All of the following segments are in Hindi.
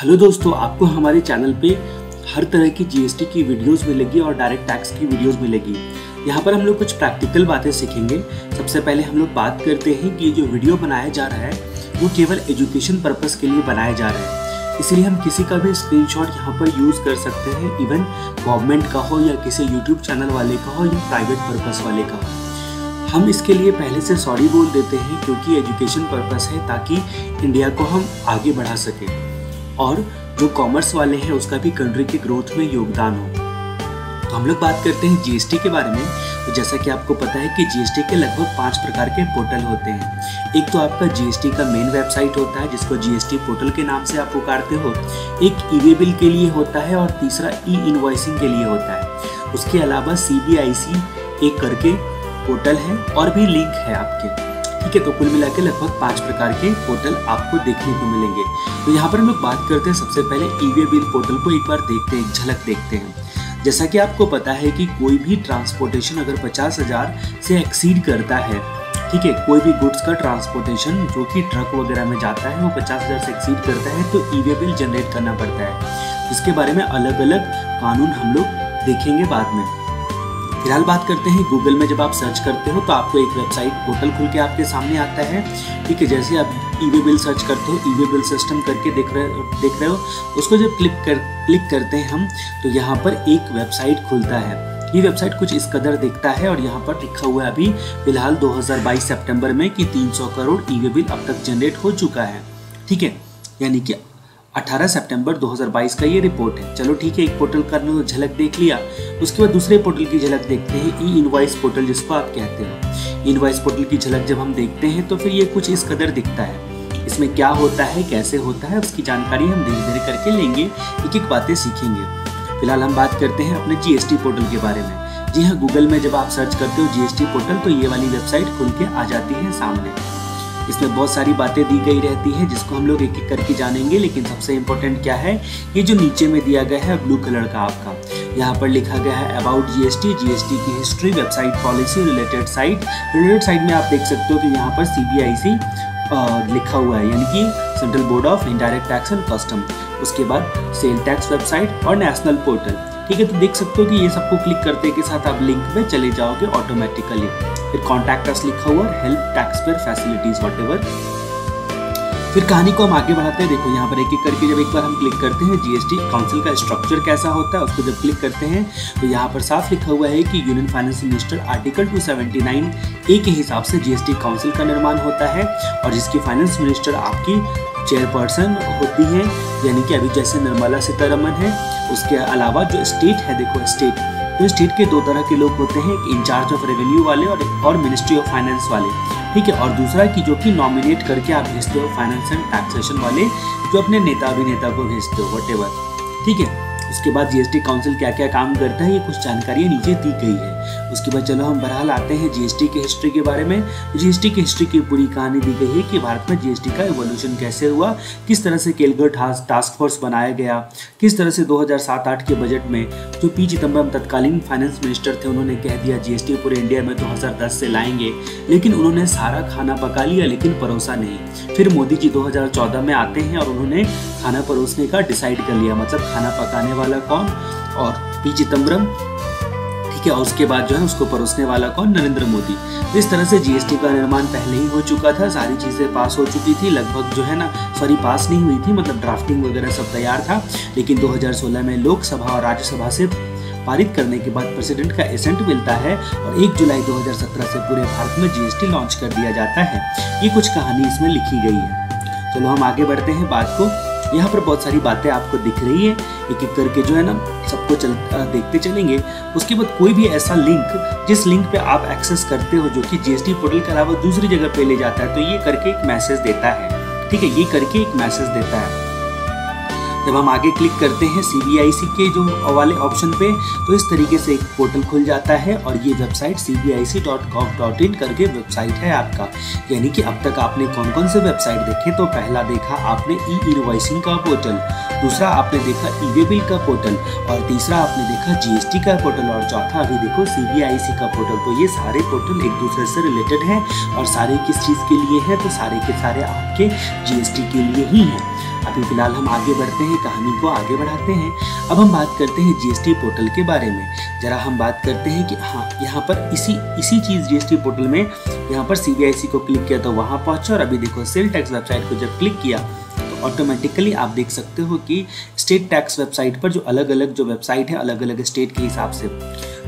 हेलो दोस्तों, आपको हमारे चैनल पे हर तरह की जीएसटी की वीडियोस मिलेगी और डायरेक्ट टैक्स की वीडियोस मिलेगी। यहाँ पर हम लोग कुछ प्रैक्टिकल बातें सीखेंगे। सबसे पहले हम लोग बात करते हैं कि जो वीडियो बनाया जा रहा है वो केवल एजुकेशन पर्पस के लिए बनाया जा रहा है, इसलिए हम किसी का भी स्क्रीनशॉट यहाँ पर यूज़ कर सकते हैं, इवन गवर्नमेंट का हो या किसी यूट्यूब चैनल वाले का हो या प्राइवेट पर्पस वाले का हो। हम इसके लिए पहले से सॉरी बोल देते हैं क्योंकि एजुकेशन पर्पस है, ताकि इंडिया को हम आगे बढ़ा सकें और जो कॉमर्स वाले हैं उसका भी कंट्री के ग्रोथ में योगदान हो। तो हम लोग बात करते हैं जीएसटी के बारे में। तो जैसा कि आपको पता है कि जीएसटी के लगभग 5 प्रकार के पोर्टल होते हैं। एक तो आपका जीएसटी का मेन वेबसाइट होता है जिसको जीएसटी पोर्टल के नाम से आप पुकारते हो, एक ई-वे बिल के लिए होता है और तीसरा ई इनवॉइसिंग के लिए होता है। उसके अलावा CBIC एक करके पोर्टल है और भी लिंक है आपके, ठीक है। तो कुल मिला के लगभग 5 प्रकार के पोर्टल आपको देखने को मिलेंगे। तो यहाँ पर हम लोग बात करते हैं सबसे पहले ई-वे बिल पोर्टल को एक बार देखते हैं, एक झलक देखते हैं। जैसा कि आपको पता है कि कोई भी ट्रांसपोर्टेशन अगर 50,000 से एक्सीड करता है, ठीक है, कोई भी गुड्स का ट्रांसपोर्टेशन जो कि ट्रक वगैरह में जाता है वो 50,000 से एक्सीड करता है तो ई-वे बिल जनरेट करना पड़ता है। इसके बारे में अलग अलग कानून हम लोग देखेंगे बाद में। फिलहाल बात करते हैं गूगल में जब आप सर्च करते हो तो आपको एक वेबसाइट पोर्टल खुल के आपके सामने आता है, ठीक है। जैसे आप ई-वे बिल सर्च करते हो, ई-वे बिल सिस्टम करके देख रहे हो, उसको जब क्लिक करते हैं हम तो यहाँ पर एक वेबसाइट खुलता है। ये वेबसाइट कुछ इस कदर दिखता है और यहाँ पर लिखा हुआ है अभी फिलहाल 2022 सितंबर में कि 300 करोड़ ई-वे बिल अब तक जनरेट हो चुका है, ठीक है। यानी कि 18 सितंबर 2022 का ये रिपोर्ट है। चलो ठीक है, एक पोर्टल का झलक देख लिया। उसके बाद दूसरे पोर्टल की झलक देखते हैं, ई इनवॉइस पोर्टल जिसको आप कहते हो। इनवॉइस पोर्टल की झलक जब हम देखते हैं तो फिर ये कुछ इस कदर दिखता है। इसमें क्या होता है, कैसे होता है, उसकी जानकारी हम धीरे धीरे करके लेंगे, एक एक बातें सीखेंगे। फिलहाल हम बात करते हैं अपने जीएसटी पोर्टल के बारे में। जी हाँ, गूगल में जब आप सर्च करते हो जीएसटी पोर्टल तो ये वाली वेबसाइट खुल के आ जाती है सामने। इसमें बहुत सारी बातें दी गई रहती है जिसको हम लोग एक एक करके जानेंगे, लेकिन सबसे इम्पोर्टेंट क्या है, ये जो नीचे में दिया गया है ब्लू कलर का आपका, यहाँ पर लिखा गया है अबाउट जीएसटी, जीएसटी की history, website policy, related site. Related site में आप देख सकते हो कि यहाँ पर CBIC लिखा हुआ है, यानी कि central board of indirect tax and custom. उसके बाद सेल टैक्स वेबसाइट और नेशनल पोर्टल, ठीक है। तो देख सकते हो कि ये सबको क्लिक करते के साथ आप लिंक में चले जाओगे ऑटोमेटिकली। फिर कॉन्टैक्ट अस लिखा हुआ है, help tax payer facilities whatever. फिर कहानी को हम आगे बढ़ाते हैं। देखो यहाँ पर एक एक करके जब एक बार हम क्लिक करते हैं जीएसटी काउंसिल का स्ट्रक्चर कैसा होता है, उसको जब क्लिक करते हैं तो यहाँ पर साफ लिखा हुआ है कि union finance minister article 279A के हिसाब से जीएसटी काउंसिल का निर्माण होता है और जिसकी फाइनेंस मिनिस्टर आपकी चेयरपर्सन होती है, यानी कि अभी जैसे निर्मला सीतारमण है। उसके अलावा जो स्टेट है, देखो स्टेट के 2 तरह के लोग होते हैं, एक इंचार्ज ऑफ रेवेन्यू वाले और मिनिस्ट्री ऑफ फाइनेंस वाले, ठीक है। और दूसरा कि जो कि नॉमिनेट करके आप भेजते हो फाइनेंस एंड टैक्सेशन वाले, जो अपने नेता अभिनेता को भेजते हो व्हाटएवर, ठीक है। उसके बाद जीएसटी काउंसिल क्या क्या काम करता है ये कुछ जानकारी नीचे दी गई है। उसके बाद चलो हम बहरहाल आते हैं जीएसटी की हिस्ट्री के बारे में। जीएसटी की हिस्ट्री की पूरी कहानी दी गई है कि भारत में जीएसटी का एवोल्यूशन कैसे हुआ, किस तरह से केलगर टास्क फोर्स बनाया गया, किस तरह से 2007-8 के बजट में जो पी चिदम्बरम तत्कालीन फाइनेंस मिनिस्टर थे उन्होंने कह दिया जीएसटी पूरे इंडिया में 2010 से लाएंगे, लेकिन उन्होंने सारा खाना पका लिया लेकिन परोसा नहीं। फिर मोदी जी 2014 में आते हैं और उन्होंने खाना परोसने का डिसाइड कर लिया, मतलब खाना पकाने वाला कौन, और पी चिदम्बरम, ठीक है। और उसके बाद जो है उसको परोसने वाला कौन, नरेंद्र मोदी। तो इस तरह से जीएसटी का निर्माण पहले ही हो चुका था, सारी चीज़ें पास हो चुकी थी लगभग, जो है ना, सॉरी पास नहीं हुई थी, मतलब ड्राफ्टिंग वगैरह सब तैयार था, लेकिन 2016 में लोकसभा और राज्यसभा से पारित करने के बाद प्रेसिडेंट का एसेंट मिलता है और 1 जुलाई 2017 से पूरे भारत में जीएसटी लॉन्च कर दिया जाता है। ये कुछ कहानी इसमें लिखी गई है। चलो हम आगे बढ़ते हैं बात को। यहाँ पर बहुत सारी बातें आपको दिख रही है, एक एक करके जो है ना सबको देखते चलेंगे। उसके बाद कोई भी ऐसा लिंक जिस लिंक पे आप एक्सेस करते हो जो कि जीएसटी पोर्टल के अलावा दूसरी जगह पे ले जाता है, तो ये करके एक मैसेज देता है, ठीक है। ये करके एक मैसेज देता है। जब हम आगे क्लिक करते हैं CBIC के जो वाले ऑप्शन पे तो इस तरीके से एक पोर्टल खुल जाता है और ये वेबसाइट cbic.gov.in करके वेबसाइट है आपका। यानी कि अब तक आपने कौन कौन से वेबसाइट देखे, तो पहला देखा आपने ई इनवॉइसिंग का पोर्टल, दूसरा आपने देखा ई-वे बिल का पोर्टल और तीसरा आपने देखा जीएसटी का पोर्टल और चौथा अभी देखो CBIC का पोर्टल। तो ये सारे पोर्टल एक दूसरे से रिलेटेड हैं और सारे किस चीज़ के लिए हैं, तो सारे के सारे आपके जीएसटी के लिए ही हैं। अभी फिलहाल हम आगे बढ़ते हैं हैं, कहानी को आगे बढ़ाते हैं। अब हम बात करते हैं जीएसटी पोर्टल के बारे में। जरा हम बात करते हैं कि हाँ, यहाँ पर इसी चीज़ जीएसटी पोर्टल में यहाँ पर CBIC को क्लिक किया तो वहाँ पहुँचा, और अभी देखो सेल टैक्स वेबसाइट को जब क्लिक किया तो ऑटोमेटिकली आप देख सकते हो कि स्टेट टैक्स वेबसाइट पर जो अलग अलग जो वेबसाइट है अलग अलग स्टेट के हिसाब से,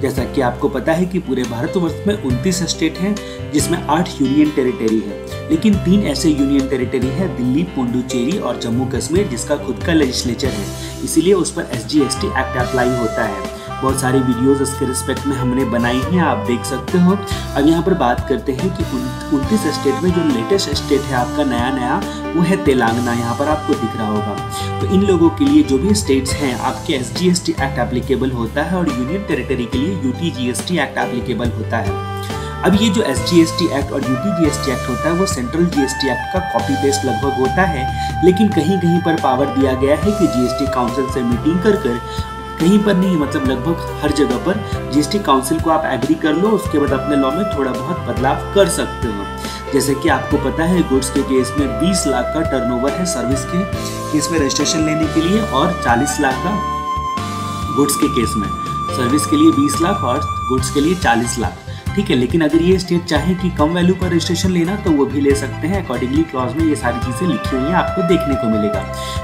जैसा कि आपको पता है कि पूरे भारतवर्ष में 29 स्टेट हैं जिसमें 8 यूनियन टेरिटरी है, लेकिन 3 ऐसे यूनियन टेरिटरी है, दिल्ली, पुडुचेरी और जम्मू कश्मीर, जिसका खुद का लेजिस्लेचर है, इसीलिए उस पर SGST एक्ट अप्लाई होता है। बहुत सारी वीडियोस इसके रिस्पेक्ट में हमने बनाई हैं, आप देख सकते हो। अब यहाँ पर बात करते हैं कि 29 स्टेट में जो लेटेस्ट स्टेट है आपका नया वो है तेलंगाना, यहाँ पर आपको दिख रहा होगा। तो इन लोगों के लिए जो भी स्टेट्स हैं आपके SGST एक्ट एप्लीकेबल होता है, और यूनियन टेरिटरी के लिए UTGST एक्ट एप्लीकेबल होता है। अब ये जो SGST एक्ट और UTGST एक्ट होता है वो सेंट्रल GST एक्ट का कॉपी पेस्ट लगभग होता है, लेकिन कहीं कहीं पर पावर दिया गया है कि GST काउंसिल से मीटिंग कर कहीं पर नहीं, मतलब लगभग हर जगह पर GST काउंसिल को आप एग्री कर लो, उसके बाद अपने लॉ में थोड़ा बहुत बदलाव कर सकते हो। जैसे कि आपको पता है गुड्स के केस में 20 लाख का टर्नओवर है सर्विस के केस में रजिस्ट्रेशन लेने के लिए, और 40 लाख का गुड्स के केस में। सर्विस के लिए 20 लाख और गुड्स के लिए 40 लाख, ठीक है। लेकिन अगर ये स्टेट चाहे कि कम वैल्यू पर रजिस्ट्रेशन लेना तो वो भी ले सकते हैं। अकॉर्डिंगली क्लॉज में ये सारी चीज़ें लिखी हुई हैं, आपको देखने को मिलेगा।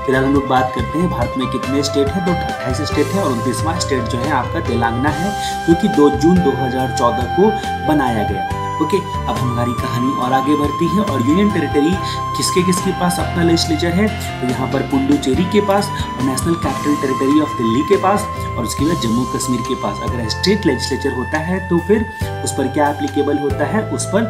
फिलहाल हम लोग बात करते हैं भारत में कितने स्टेट हैं, तो 28 स्टेट है, और 29वां स्टेट जो है आपका तेलंगाना है, जो कि 2 जून 2014 को बनाया गया। ओके, अब हमारी कहानी और आगे बढ़ती है। और यूनियन टेरिटरी किसके पास अपना लेजिस्लेचर है, तो यहाँ पर पुडुचेरी के पास, और national capital territory of Delhi के पास, और उसके बाद जम्मू कश्मीर के पास। अगर स्टेट लेजिस्लेचर होता है तो फिर उस पर क्या एप्लीकेबल होता है, उस पर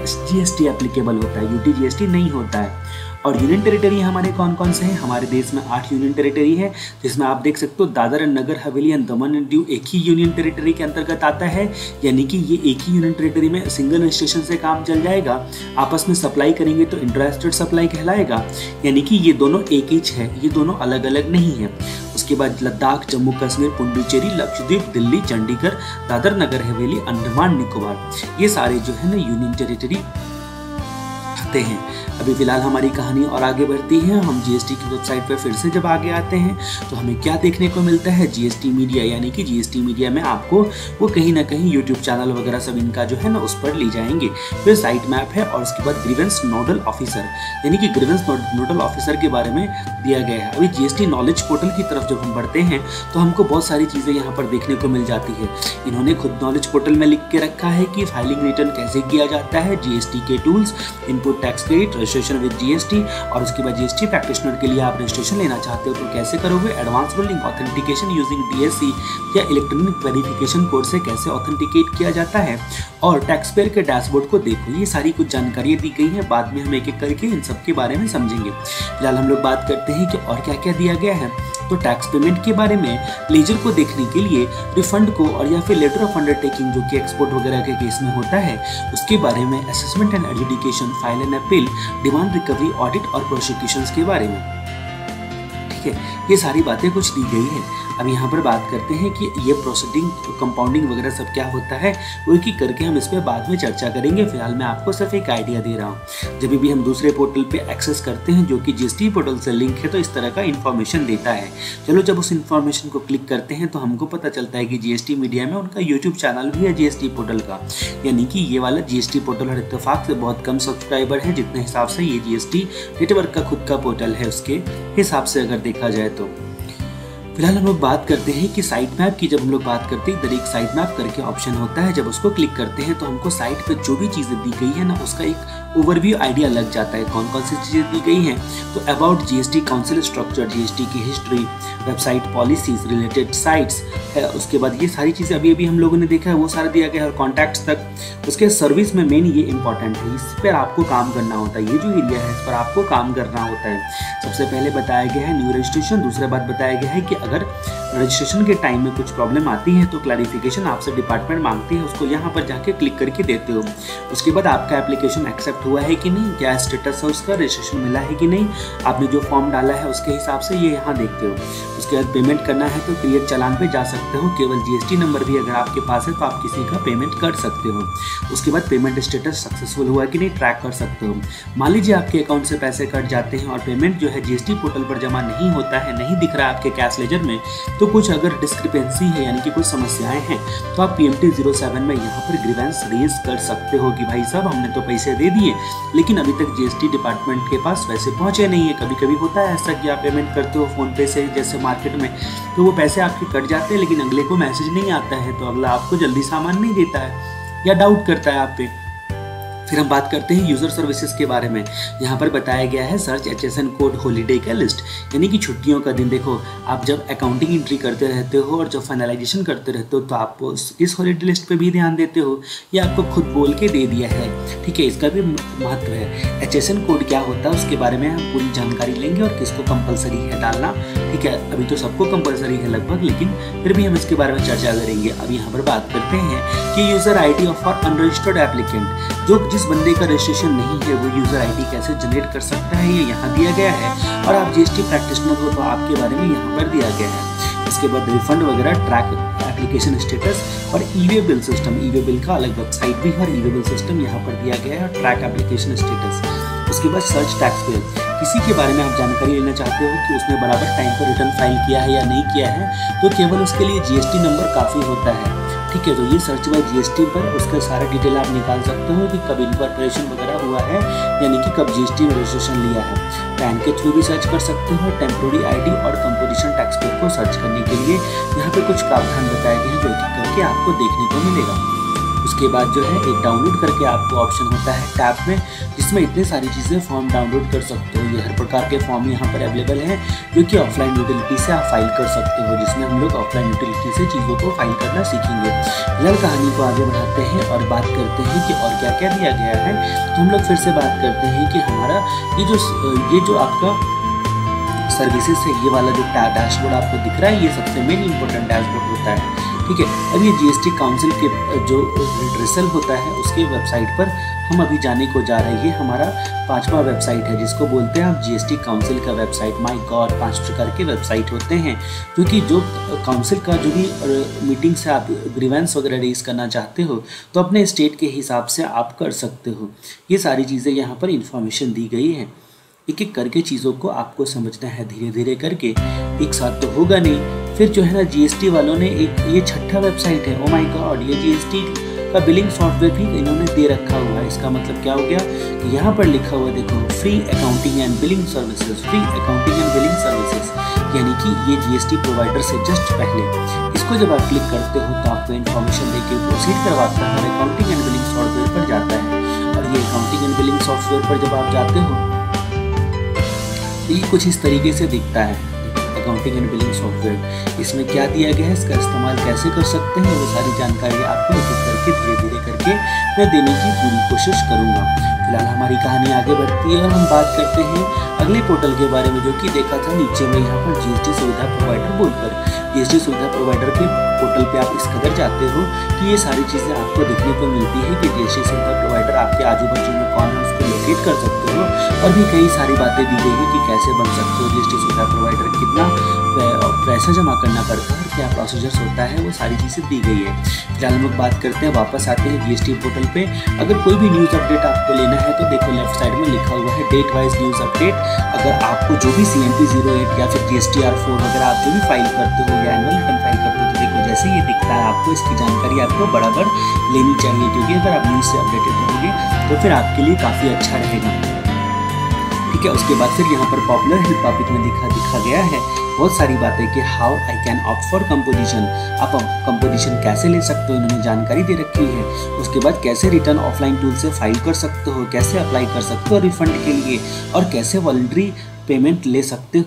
SGST एप्लीकेबल होता है, UTGST नहीं होता है। और यूनियन टेरिटरी हमारे कौन कौन से हैं, हमारे देश में 8 यूनियन टेरिटरी है, जिसमें आप देख सकते हो Dadar and Nagar Haveli and Daman and Diu एक ही यूनियन टेरिटरी के अंतर्गत आता है, यानी कि ये एक ही यूनियन टेरिटरी में सिंगल रजिस्ट्रेशन से काम चल जाएगा। आपस में सप्लाई करेंगे तो इंट्रा स्टेट सप्लाई कहलाएगा, यानी कि ये दोनों एक ही है, ये दोनों अलग अलग नहीं है। उसके बाद लद्दाख, जम्मू कश्मीर, पुडुचेरी, लक्षद्वीप, दिल्ली, चंडीगढ़, दादर नगर हवेली, अंडमान निकोबार, ये सारे जो है ना यूनियन टेरिटरी आते हैं। अभी फिलहाल हमारी कहानी और आगे बढ़ती है। हम GST की वेबसाइट पर फिर से जब आगे आते हैं तो हमें क्या देखने को मिलता है, GST मीडिया, यानी कि GST मीडिया में आपको वो कहीं ना कहीं यूट्यूब चैनल वगैरह सब इनका जो है ना उस पर ले जाएंगे। फिर साइट मैप है, और उसके बाद ग्रीवेंस नोडल ऑफिसर, यानी कि ग्रीवेंस नोडल ऑफिसर के बारे में दिया गया है। अभी GST नॉलेज पोर्टल की तरफ जब हम बढ़ते हैं तो हमको बहुत सारी चीज़ें यहाँ पर देखने को मिल जाती है। इन्होंने खुद नॉलेज पोर्टल में लिख के रखा है कि फाइलिंग रिटर्न कैसे किया जाता है, GST के tools, input tax credit, registration with GST, और उसके बाद GST प्रैक्टिशनर के लिए आप रजिस्ट्रेशन लेना चाहते हो तो कैसे करोगे, advance rolling authentication using DSC या इलेक्ट्रॉनिक वेरिफिकेशन कोड से कैसे ऑथेंटिकेट किया जाता है, और टैक्स पेयर के डैशबोर्ड को देखो। ये सारी कुछ जानकारियाँ दी गई हैं, बाद में हम एक एक करके इन सब के बारे में समझेंगे। फिलहाल हम लोग बात करते हैं कि और क्या क्या दिया गया है। तो टैक्स पेमेंट के बारे में लेजर को देखने के लिए रिफंड को, और या फिर लेटर ऑफ अंडरटेकिंग जो कि एक्सपोर्ट वगैरह के केस में होता है उसके बारे में, assessment and adjudication, file and appeal, demand recovery, audit और प्रोसिक्यूशंस के बारे में, ठीक है। ये सारी बातें कुछ दी गई है। अब यहाँ पर बात करते हैं कि ये प्रोसीडिंग, कंपाउंडिंग वगैरह सब क्या होता है, वो एक एक करके हम इस पर बाद में चर्चा करेंगे। फिलहाल मैं आपको सिर्फ एक आइडिया दे रहा हूँ। जब भी हम दूसरे पोर्टल पे एक्सेस करते हैं जो कि GST पोर्टल से लिंक है तो इस तरह का इन्फॉर्मेशन देता है। चलो जब उस इन्फॉर्मेशन को क्लिक करते हैं तो हमको पता चलता है कि GST मीडिया में उनका यूट्यूब चैनल भी है GST पोर्टल का, यानी कि ये वाला GST पोर्टल हर इत्तेफाक से बहुत कम सब्सक्राइबर है, जितने हिसाब से ये GST नेटवर्क का खुद का पोर्टल है उसके हिसाब से अगर देखा जाए तो। फिलहाल हम लोग बात करते हैं कि साइट मैप की। जब हम लोग बात करते हैं इधर एक साइट मैप करके ऑप्शन होता है, जब उसको क्लिक करते हैं तो हमको साइट पे जो भी चीज़ें दी गई है ना उसका एक ओवरव्यू आइडिया लग जाता है कौन कौन सी चीज़ें दी गई हैं। तो about GST council structure, GST की history, website policies, related sites है, उसके बाद ये सारी चीज़ें अभी अभी हम लोगों ने देखा है वो सारा दिया गया है, और कॉन्टैक्ट्स तक। उसके सर्विस में मेन ये इंपॉर्टेंट है, इस पर आपको काम करना होता है, ये जो एरिया है इस पर आपको काम करना होता है। सबसे पहले बताया गया है न्यू रजिस्ट्रेशन, दूसरा बात बताया गया है कि अगर रजिस्ट्रेशन के टाइम में कुछ प्रॉब्लम आती है तो क्लैरिफिकेशन आपसे डिपार्टमेंट मांगती है, उसको यहाँ पर जाके क्लिक करके देते हो। उसके बाद आपका एप्लीकेशन एक्सेप्ट हुआ है कि नहीं, क्या स्टेटस है उसका, रजिस्ट्रेशन मिला है कि नहीं, आपने जो फॉर्म डाला है उसके हिसाब से ये यहाँ देखते हो। उसके बाद पेमेंट करना है तो क्रिएट चालान पे जा सकते हो। केवल जीएसटी नंबर भी अगर आपके पास है तो आप किसी का पेमेंट कर सकते हो। उसके बाद पेमेंट स्टेटस सक्सेसफुल हुआ कि नहीं ट्रैक कर सकते हो। मान लीजिए आपके अकाउंट से पैसे कट जाते हैं और पेमेंट जो है जीएसटी पोर्टल पर जमा नहीं होता है, नहीं दिख रहा है आपके कैश लेजर में, तो कुछ अगर डिस्क्रिपेंसी है यानी कि कुछ समस्याएं हैं तो आप PMT 07 में यहाँ पर ग्रीवेंस रेज कर सकते हो कि भाई साहब हमने तो पैसे दे दिए लेकिन अभी तक जीएसटी डिपार्टमेंट के पास पैसे पहुँचे नहीं है। कभी कभी होता है ऐसा कि आप पेमेंट करते हो फ़ोन पे से जैसे मार्केट में, तो वो पैसे आपके कट जाते हैं लेकिन अगले को मैसेज नहीं आता है, तो अगला आपको जल्दी सामान नहीं देता है या डाउट करता है आप पे। फिर हम बात करते हैं यूज़र सर्विसेज के बारे में। यहाँ पर बताया गया है सर्च HSN कोड हॉलीडे का लिस्ट, यानी कि छुट्टियों का दिन। देखो आप जब अकाउंटिंग एंट्री करते रहते हो और जब फाइनलाइजेशन करते रहते हो तो आप इस हॉलीडे लिस्ट पे भी ध्यान देते हो, ये आपको खुद बोल के दे दिया है, ठीक है। इसका भी महत्व है। HSN कोड क्या होता है उसके बारे में हम पूरी जानकारी लेंगे और किसको कंपलसरी है डालना, ठीक है। अभी तो सबको कंपलसरी है लगभग, लेकिन फिर भी हम इसके बारे में चर्चा करेंगे। अब यहाँ पर बात करते हैं कि user ID of unregistered applicant, जो जिस बंदे का रजिस्ट्रेशन नहीं है वो यूज़र ID कैसे जनरेट कर सकता है, ये यहाँ दिया गया है। और आप GST प्रैक्टिशनर हो तो आपके बारे में यहाँ पर दिया गया है। इसके बाद रिफंड वगैरह, ट्रैक एप्लीकेशन स्टेटस और e-way bill system. E-way bill का अलग वेबसाइट भी है और ई-वे बिल सिस्टम यहाँ पर दिया गया है और ट्रैक एप्लीकेशन स्टेटस। उसके बाद सर्च टैक्स पेयर, किसी के बारे में आप जानकारी लेना चाहते हो कि उसने बराबर टाइम पर रिटर्न फाइल किया है या नहीं किया है, तो केवल उसके लिए GST नंबर काफ़ी होता है, ठीक है। तो ये सर्च बाय GST पर उसका सारा डिटेल आप निकाल सकते हो कि कब इनकॉर्पोरेशन वगैरह हुआ है, यानी कि कब GST में रजिस्ट्रेशन लिया है। पैन के थ्रू भी सर्च कर सकते हो। टेम्पोररी ID और कंपोजिशन टैक्स पेयर को सर्च करने के लिए यहाँ पे कुछ प्रावधान बताए गए हैं जो कि करके आपको देखने को मिलेगा। उसके बाद जो है एक डाउनलोड करके आपको ऑप्शन होता है टैब में, जिसमें इतने सारी चीज़ें फॉर्म डाउनलोड कर सकते हो। ये हर प्रकार के फॉर्म यहाँ पर अवेलेबल हैं जो कि ऑफलाइन यूटिलिटी से आप फाइल कर सकते हो, जिसमें हम लोग ऑफलाइन यूटिलिटी से चीज़ों को फाइल करना सीखेंगे। फिलहाल कहानी को आगे बढ़ाते हैं और बात करते हैं कि और क्या क्या दिया गया है। तो हम लोग फिर से बात करते हैं कि हमारा ये जो आपका सर्विसेज है, ये वाला जो डैशबोर्ड आपको दिख रहा है, ये सबसे मेन इंपॉर्टेंट डैशबोर्ड होता है, ठीक है। अब ये GST काउंसिल के जो रिड्रेसल होता है उसके वेबसाइट पर हम अभी जाने को जा रहे हैं। ये हमारा 5वां वेबसाइट है जिसको बोलते हैं आप GST काउंसिल का वेबसाइट। माय गॉड, 5 प्रकार के वेबसाइट होते हैं, क्योंकि जो काउंसिल का जो भी मीटिंग से आप ग्रीवेंस वगैरह रेज करना चाहते हो तो अपने स्टेट के हिसाब से आप कर सकते हो। ये सारी चीज़ें यहाँ पर इंफॉर्मेशन दी गई है। एक एक करके चीज़ों को आपको समझना है, धीरे धीरे करके, एक साथ तो होगा नहीं। फिर जो है ना GST वालों ने एक ये 6ठा वेबसाइट है, ओ माय गॉड, ये GST का बिलिंग सॉफ्टवेयर भी इन्होंने दे रखा हुआ है। इसका मतलब क्या हो गया कि यहाँ पर लिखा हुआ देखो, free accounting and billing services, free accounting and billing services, यानी कि ये GST प्रोवाइडर से जस्ट पहले। इसको जब आप क्लिक करते हो तो आपको इन्फॉर्मेशन देके प्रोसीड करवाता है और अकाउंटिंग एंड बिलिंग सॉफ्टवेयर पर जाता है। और ये अकाउंटिंग एंड बिलिंग सॉफ्टवेयर पर जब आप जाते हो ये कुछ इस तरीके से दिखता है, अकाउंटिंग एंड बिलिंग सॉफ्टवेयर। इसमें क्या दिया गया है, इसका इस्तेमाल कैसे कर सकते हैं, वो सारी जानकारी आपको एक एक करके धीरे धीरे करके मैं देने की पूरी कोशिश करूँगा। फिलहाल हमारी कहानी आगे बढ़ती है और हम बात करते हैं अगले पोर्टल के बारे में, जो कि देखा था नीचे में यहाँ पर GST सुविधा प्रोवाइडर बोलकर। GST सुविधा प्रोवाइडर के पोर्टल पे आप इस कदर जाते हो कि ये सारी चीज़ें आपको देखने को मिलती है कि GST सुविधा प्रोवाइडर आपके आजू बाजू में कौन है उसको लोकेट कर सकते हो, और भी कई सारी बातें दी गई है कि कैसे बन सकते हो GST सुविधा प्रोवाइडर, कितना पैसा जमा करना पड़ता है, क्या प्रोसीजर्स होता है, वो सारी चीज़ें दी गई है। फिलहाल हम लोग बात करते हैं, वापस आते हैं GST पोर्टल पे। अगर कोई भी न्यूज़ अपडेट आपको लेना है तो देखो लेफ्ट साइड में लिखा हुआ है डेट वाइज न्यूज़ अपडेट। अगर आपको जो भी CMP 08 या फिर GSTR 4 वगैरह आप जो भी फाइल करते हो या एनुअल रिटर्न फाइल करते हो तो देखो जैसे ये दिखता है आपको इसकी जानकारी आपको बराबर लेनी चाहिए, क्योंकि अगर आप न्यूज़ से अपडेटेड रहोगे तो फिर आपके लिए काफ़ी अच्छा रहेगा, ठीक है। उसके बाद फिर यहाँ पर पॉपुलर हेल्थ टॉपिक में दिखा गया है बहुत सारी बातें कि how I can opt for composition, आप कंपोजिशन कैसे ले सकते हो, इन्होंने जानकारी दे रखी है। उसके बाद कैसे रिटर्न ऑफलाइन टूल से फाइल कर सकते हो, कैसे अप्लाई कर सकते हो रिफंड के लिए, और कैसे वॉलंटरी पेमेंट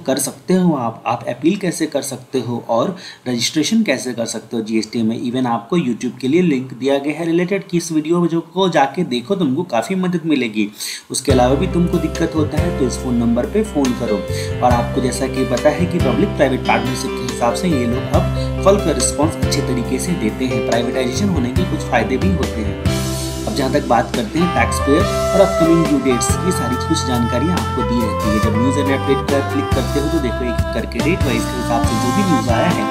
कर सकते हो आप अपील कैसे कर सकते हो और रजिस्ट्रेशन कैसे कर सकते हो जीएसटी में। इवन आपको यूट्यूब के लिए लिंक दिया गया है रिलेटेड कि इस वीडियो जो को जाके देखो, तुमको काफ़ी मदद मिलेगी। उसके अलावा भी तुमको दिक्कत होता है तो इस फ़ोन नंबर पे फ़ोन करो। और आपको जैसा कि पता है कि पब्लिक प्राइवेट पार्टनरशिप के हिसाब से ये लोग अब कॉल का रिस्पॉन्स अच्छे तरीके से देते हैं। प्राइवेटाइजेशन होने के कुछ फ़ायदे भी होते हैं। अब जहाँ तक बात करते हैं टैक्स पेयर और अपकमिंग ड्यू डेट्स, ये सारी कुछ जानकारियाँ आपको दी रहती है। जब न्यूज़ एंड अपडेट पर क्लिक करते हो तो देखो एक करके डेट वाइज के हिसाब से जो भी न्यूज़ आया है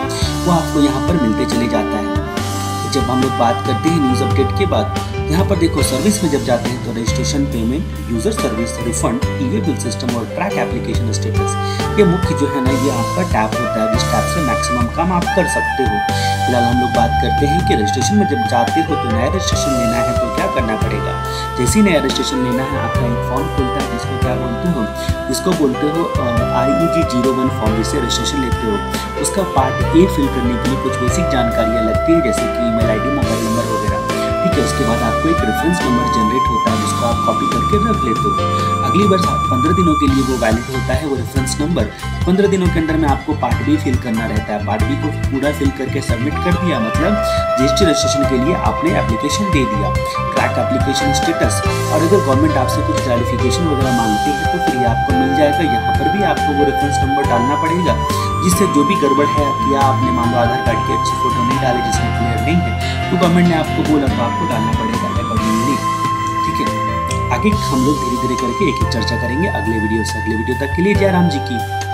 वो आपको यहाँ पर मिलते चले जाता है। जब हम लोग बात करते हैं न्यूज़ अपडेट के बाद, यहाँ पर देखो सर्विस में जब जाते हैं तो registration, payment, user service, refund, e-way bill system और ट्रैक एप्लीकेशन स्टेटस, ये मुख्य जो है ना ये आपका टैब होता है जिस टैब से मैक्सिमम काम आप कर सकते हो। फिलहाल हम लोग बात करते हैं कि रजिस्ट्रेशन में जब जाते हो तो नया रजिस्ट्रेशन लेना है तो क्या करना पड़ेगा। जैसे ही नया रजिस्ट्रेशन लेना है आपका एक फॉर्म खुलता है जिसको क्या बोलते हो, जिसको बोलते हो IEG 01 फॉर्म, जिससे रजिस्ट्रेशन लेते हो। उसका पार्ट ए फिल करने के लिए कुछ बेसिक जानकारियाँ लगती है जैसे कि ईमेल ID, मोबाइल नंबर वगैरह। ठीक है, उसके बाद आपको एक रेफरेंस नंबर जनरेट होता है जिसको आप कॉपी करके रख लेते हो। अगली बार 15 दिनों के लिए वो वैलिड होता है वो रेफरेंस नंबर। 15 दिनों के अंदर में आपको पार्ट बी फिल करना रहता है। पार्ट बी को पूरा फिल करके सबमिट कर दिया, मतलब जीएसटी रजिस्ट्रेशन के लिए आपने एप्लीकेशन दे दिया। ट्रैक एप्लीकेशन स्टेटस, और अगर गवर्नमेंट आपसे कुछ क्लैरिफिकेशन वगैरह मांगती है तो फिर ये आपको मिल जाएगा। यहाँ पर भी आपको वो रेफरेंस नंबर डालना पड़ेगा जिससे जो भी गड़बड़ है या आपने मान लो आधार कार्ड की अच्छी फोटो नहीं डाली जिसमें क्लियर नहीं है तो गवर्नमेंट ने आपको बोला तो आपको डालना पड़ेगा अकॉर्डिंगली। ठीक है, आगे हम लोग धीरे धीरे करके एक एक चर्चा करेंगे अगले वीडियो से। अगले वीडियो तक के लिए जय राम जी की।